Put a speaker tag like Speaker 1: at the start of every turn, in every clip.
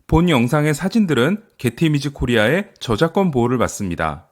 Speaker 1: 본 영상의 사진들은 게티이미지 코리아의 저작권 보호를 받습니다.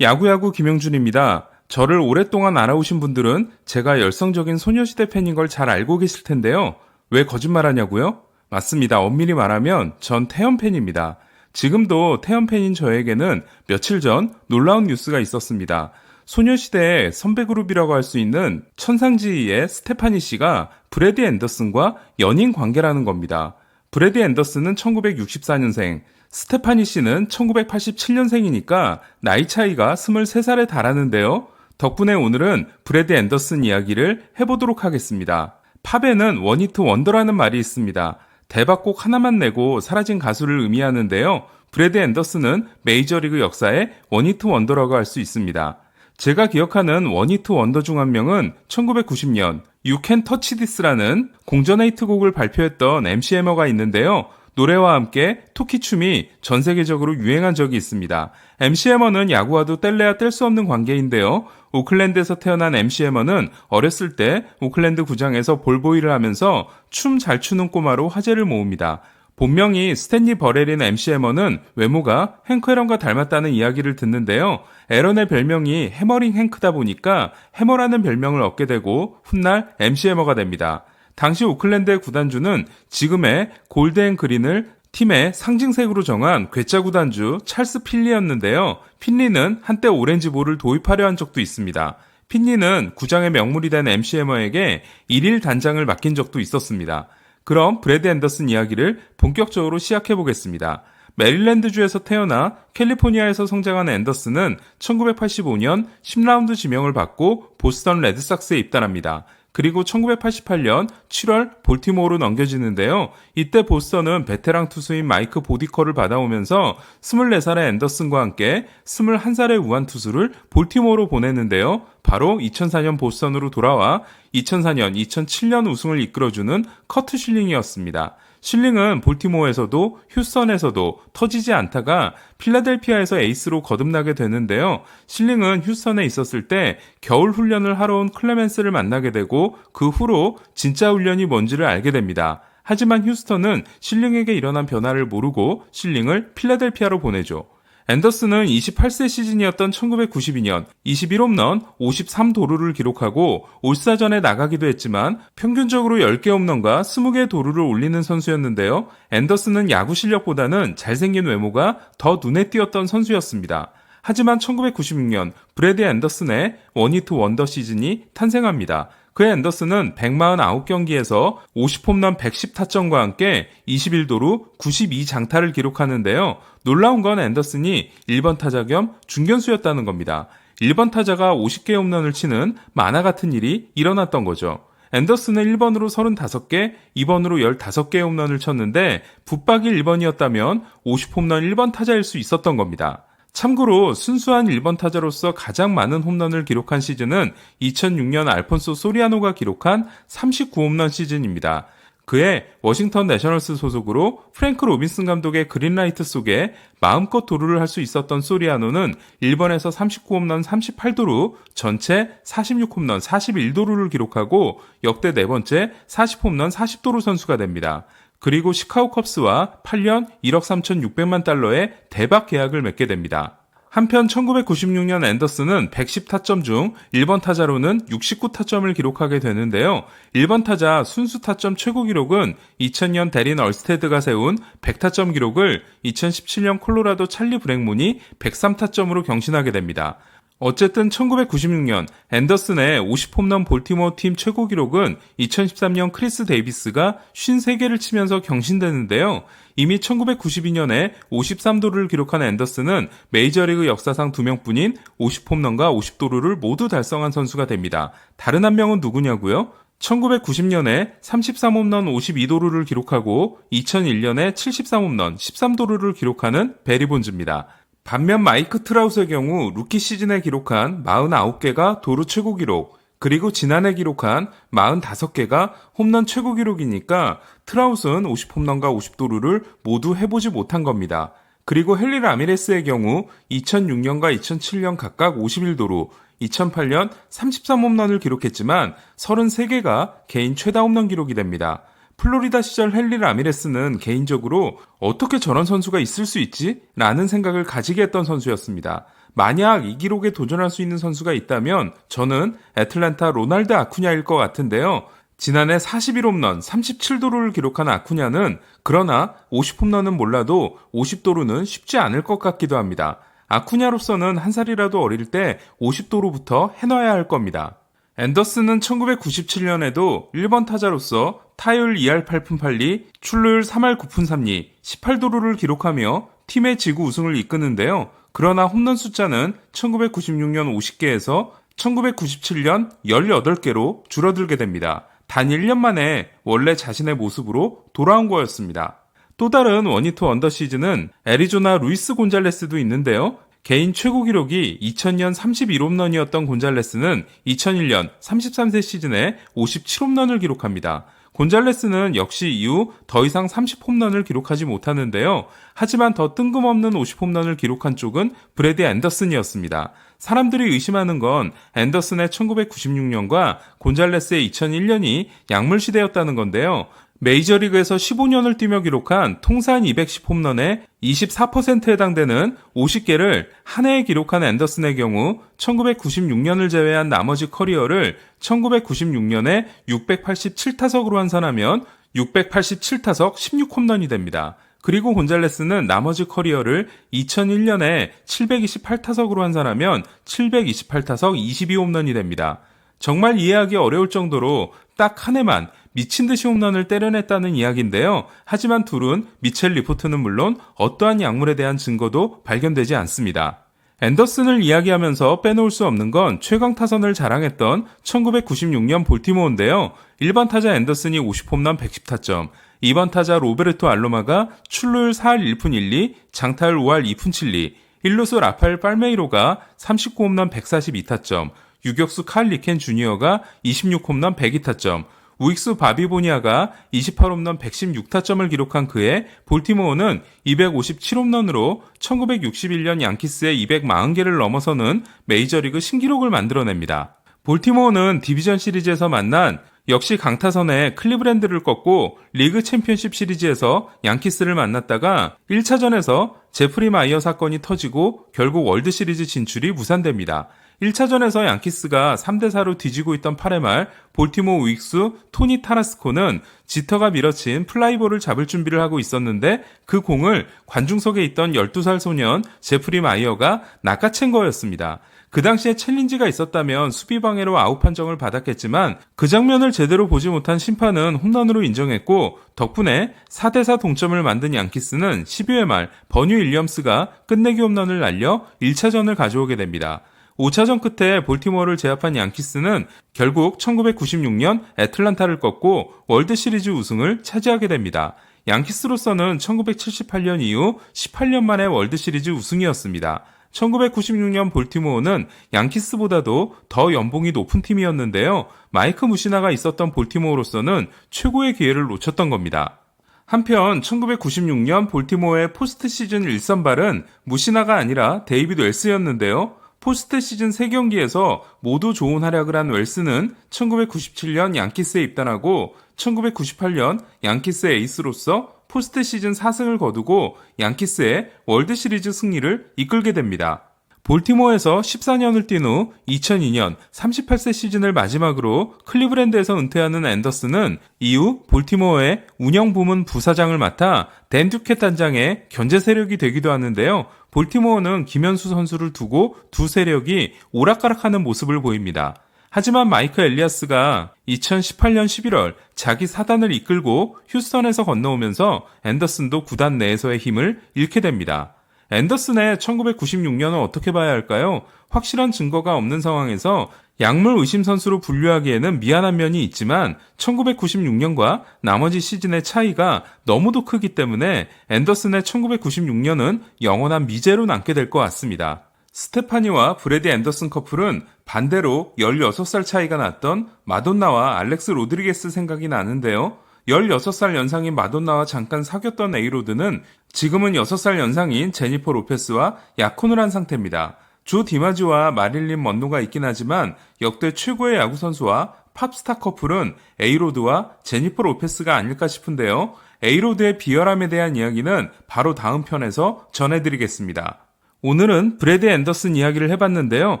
Speaker 1: 야구야구 김영준입니다. 저를 오랫동안 알아오신 분들은 제가 열성적인 소녀시대 팬인 걸 잘 알고 계실 텐데요. 왜 거짓말하냐고요? 맞습니다. 엄밀히 말하면 전 태연 팬입니다. 지금도 태연 팬인 저에게는 며칠 전 놀라운 뉴스가 있었습니다. 소녀시대의 선배 그룹이라고 할 수 있는 천상지휘의 스테파니 씨가 브래디 앤더슨과 연인 관계라는 겁니다. 브래디 앤더슨은 1964년생, 스테파니 씨는 1987년생이니까 나이 차이가 23살에 달하는데요. 덕분에 오늘은 브래디 앤더슨 이야기를 해보도록 하겠습니다. 팝에는 원히트 원더라는 말이 있습니다. 대박곡 하나만 내고 사라진 가수를 의미하는데요. 브래디 앤더슨은 메이저리그 역사의 원히트 원더라고 할 수 있습니다. 제가 기억하는 원히트 원더 중 한 명은 1990년 You Can Touch This라는 공전의 히트곡을 발표했던 MC 해머가 있는데요. 노래와 함께 토끼춤이 전 세계적으로 유행한 적이 있습니다. MC 해머는 야구와도 뗄래야 뗄 수 없는 관계인데요. 오클랜드에서 태어난 MC 해머는 어렸을 때 오클랜드 구장에서 볼보이를 하면서 춤 잘 추는 꼬마로 화제를 모읍니다. 본명이 스탠리 버렐인 MC 해머는 외모가 행크 앨런과 닮았다는 이야기를 듣는데요. 앨런의 별명이 해머링 행크다 보니까 해머라는 별명을 얻게 되고 훗날 MC 해머가 됩니다. 당시 오클랜드의 구단주는 지금의 골드앤 그린을 팀의 상징색으로 정한 괴짜 구단주 찰스 필리였는데요. 필리는 한때 오렌지볼을 도입하려 한 적도 있습니다. 필리는 구장의 명물이 된 MC 해머에게 일일 단장을 맡긴 적도 있었습니다. 그럼 브래디 앤더슨 이야기를 본격적으로 시작해보겠습니다. 메릴랜드주에서 태어나 캘리포니아에서 성장한 앤더슨은 1985년 10라운드 지명을 받고 보스턴 레드삭스에 입단합니다. 그리고 1988년 7월 볼티모어로 넘겨지는데요. 이때 보스턴은 베테랑 투수인 마이크 보디커를 받아오면서 24살의 앤더슨과 함께 21살의 우한 투수를 볼티모어로 보냈는데요. 바로 2004년 보스턴으로 돌아와 2004년, 2007년 우승을 이끌어주는 커트 실링이었습니다. 실링은 볼티모어에서도 휴스턴에서도 터지지 않다가 필라델피아에서 에이스로 거듭나게 되는데요. 실링은 휴스턴에 있었을 때 겨울 훈련을 하러 온 클레멘스를 만나게 되고 그 후로 진짜 훈련이 뭔지를 알게 됩니다. 하지만 휴스턴은 실링에게 일어난 변화를 모르고 실링을 필라델피아로 보내죠. 앤더슨은 28세 시즌이었던 1992년 21홈런 53도루를 기록하고 올스타전에 나가기도 했지만 평균적으로 10개 홈런과 20개의 도루를 올리는 선수였는데요. 앤더슨은 야구 실력보다는 잘생긴 외모가 더 눈에 띄었던 선수였습니다. 하지만 1996년 브래디 앤더슨의 원히트 원더 시즌이 탄생합니다. 그의 앤더슨은 149경기에서 50홈런 110타점과 함께 21도루 92장타를 기록하는데요. 놀라운 건 앤더슨이 1번 타자 겸 중견수였다는 겁니다. 1번 타자가 50개 홈런을 치는 만화 같은 일이 일어났던 거죠. 앤더슨은 1번으로 35개, 2번으로 15개의 홈런을 쳤는데 붙박이 1번이었다면 50홈런 1번 타자일 수 있었던 겁니다. 참고로 순수한 1번 타자로서 가장 많은 홈런을 기록한 시즌은 2006년 알폰소 소리아노가 기록한 39홈런 시즌입니다. 그해 워싱턴 내셔널스 소속으로 프랭크 로빈슨 감독의 그린라이트 속에 마음껏 도루를 할 수 있었던 소리아노는 1번에서 39홈런 38도루, 전체 46홈런 41도루를 기록하고 역대 네 번째 40홈런 40도루 선수가 됩니다. 그리고 시카고 컵스와 8년 1억 3,600만 달러의 대박 계약을 맺게 됩니다. 한편 1996년 앤더슨은 110타점 중 1번 타자로는 69타점을 기록하게 되는데요. 1번 타자 순수 타점 최고 기록은 2000년 데린 얼스테드가 세운 100타점 기록을 2017년 콜로라도 찰리 브렉문이 103타점으로 경신하게 됩니다. 어쨌든 1996년 앤더슨의 50홈런 볼티모어 팀 최고 기록은 2013년 크리스 데이비스가 53개를 치면서 경신되는데요. 이미 1992년에 53도루를 기록한 앤더슨은 메이저리그 역사상 2명뿐인 50홈런과 50도루를 모두 달성한 선수가 됩니다. 다른 한 명은 누구냐고요? 1990년에 33홈런 52도루를 기록하고 2001년에 73홈런 13도루를 기록하는 베리 본즈입니다. 반면 마이크 트라우스의 경우 루키 시즌에 기록한 49개가 도루 최고 기록, 그리고 지난해 기록한 45개가 홈런 최고 기록이니까 트라우스는 50홈런과 50도루를 모두 해보지 못한 겁니다. 그리고 헨리 라미레스의 경우 2006년과 2007년 각각 51도루, 2008년 33홈런을 기록했지만 33개가 개인 최다 홈런 기록이 됩니다. 플로리다 시절 헨리 라미레스는 개인적으로 어떻게 저런 선수가 있을 수 있지? 라는 생각을 가지게 했던 선수였습니다. 만약 이 기록에 도전할 수 있는 선수가 있다면 저는 애틀랜타 로날드 아쿠냐일 것 같은데요. 지난해 41홈런 37도루를 기록한 아쿠냐는 그러나 50홈런은 몰라도 50도루는 쉽지 않을 것 같기도 합니다. 아쿠냐로서는 한 살이라도 어릴 때 50도루부터 해놔야 할 겁니다. 앤더슨은 1997년에도 1번 타자로서 타율 2할 8푼 8리, 출루율 3할 9푼 3리, 18도루를 기록하며 팀의 지구 우승을 이끄는데요. 그러나 홈런 숫자는 1996년 50개에서 1997년 18개로 줄어들게 됩니다. 단 1년 만에 원래 자신의 모습으로 돌아온 거였습니다. 또 다른 원히트 원더 시즌은 애리조나 루이스 곤잘레스도 있는데요. 개인 최고 기록이 2000년 31홈런이었던 곤잘레스는 2001년 33세 시즌에 57홈런을 기록합니다. 곤잘레스는 역시 이후 더 이상 30홈런을 기록하지 못하는데요. 하지만 더 뜬금없는 50홈런을 기록한 쪽은 브래디 앤더슨이었습니다. 사람들이 의심하는 건 앤더슨의 1996년과 곤잘레스의 2001년이 약물시대였다는 건데요. 메이저리그에서 15년을 뛰며 기록한 통산 210홈런의 24%에 해당되는 50개를 한 해에 기록한 앤더슨의 경우 1996년을 제외한 나머지 커리어를 1996년에 687타석으로 환산하면 687타석 16홈런이 됩니다. 그리고 곤잘레스는 나머지 커리어를 2001년에 728타석으로 환산하면 728타석 22홈런이 됩니다. 정말 이해하기 어려울 정도로 딱 한 해만 미친 듯이 홈런을 때려냈다는 이야기인데요. 하지만 둘은 미첼 리포트는 물론 어떠한 약물에 대한 증거도 발견되지 않습니다. 앤더슨을 이야기하면서 빼놓을 수 없는 건 최강 타선을 자랑했던 1996년 볼티모어인데요. 1번 타자 앤더슨이 50홈런 110타점, 2번 타자 로베르토 알로마가 출루율 4할 1푼 1리, 장타율 5할 2푼 7리, 1루수 라파엘 팔메이로가 39홈런 142타점, 유격수 칼 리켄 주니어가 26홈런 102타점, 우익수 바비 보니아가 28홈런 116타점을 기록한 그해 볼티모어는 257홈런으로 1961년 양키스의 240개를 넘어서는 메이저리그 신기록을 만들어냅니다. 볼티모어는 디비전 시리즈에서 만난 역시 강타선의 클리브랜드를 꺾고 리그 챔피언십 시리즈에서 양키스를 만났다가 1차전에서 제프리 마이어 사건이 터지고 결국 월드 시리즈 진출이 무산됩니다. 1차전에서 양키스가 3대4로 뒤지고 있던 8회 말 볼티모어 우익수 토니 타라스코는 지터가 밀어친 플라이볼을 잡을 준비를 하고 있었는데 그 공을 관중석에 있던 12살 소년 제프리 마이어가 낚아챈 거였습니다. 그 당시에 챌린지가 있었다면 수비 방해로 아웃 판정을 받았겠지만 그 장면을 제대로 보지 못한 심판은 홈런으로 인정했고 덕분에 4대4 동점을 만든 양키스는 12회 말 버뉴 윌리엄스가 끝내기 홈런을 날려 1차전을 가져오게 됩니다. 5차전 끝에 볼티모어를 제압한 양키스는 결국 1996년 애틀란타를 꺾고 월드 시리즈 우승을 차지하게 됩니다. 양키스로서는 1978년 이후 18년 만에 월드 시리즈 우승이었습니다. 1996년 볼티모어는 양키스보다도 더 연봉이 높은 팀이었는데요. 마이크 무시나가 있었던 볼티모어로서는 최고의 기회를 놓쳤던 겁니다. 한편 1996년 볼티모어의 포스트 시즌 1선발은 무시나가 아니라 데이비드 웰스였는데요. 포스트 시즌 3경기에서 모두 좋은 활약을 한 웰스는 1997년 양키스에 입단하고 1998년 양키스의 에이스로서 포스트 시즌 4승을 거두고 양키스의 월드 시리즈 승리를 이끌게 됩니다. 볼티모어에서 14년을 뛴 후 2002년 38세 시즌을 마지막으로 클리브랜드에서 은퇴하는 앤더슨은 이후 볼티모어의 운영부문 부사장을 맡아 댄 듀켓 단장의 견제 세력이 되기도 하는데요. 볼티모어는 김현수 선수를 두고 두 세력이 오락가락하는 모습을 보입니다. 하지만 마이크 엘리아스가 2018년 11월 자기 사단을 이끌고 휴스턴에서 건너오면서 앤더슨도 구단 내에서의 힘을 잃게 됩니다. 앤더슨의 1996년은 어떻게 봐야 할까요? 확실한 증거가 없는 상황에서 약물 의심 선수로 분류하기에는 미안한 면이 있지만 1996년과 나머지 시즌의 차이가 너무도 크기 때문에 앤더슨의 1996년은 영원한 미제로 남게 될 것 같습니다. 스테파니와 브래디 앤더슨 커플은 반대로 16살 차이가 났던 마돈나와 알렉스 로드리게스 생각이 나는데요. 16살 연상인 마돈나와 잠깐 사귀었던 에이로드는 지금은 6살 연상인 제니퍼 로페스와 약혼을 한 상태입니다. 조 디마지와 마릴린 먼로가 있긴 하지만 역대 최고의 야구선수와 팝스타 커플은 에이로드와 제니퍼 로페스가 아닐까 싶은데요. 에이로드의 비열함에 대한 이야기는 바로 다음 편에서 전해드리겠습니다. 오늘은 브래드 앤더슨 이야기를 해봤는데요.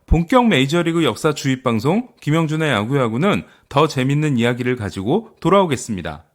Speaker 1: 본격 메이저리그 역사 주입방송 김영준의 야구야구는 더 재밌는 이야기를 가지고 돌아오겠습니다.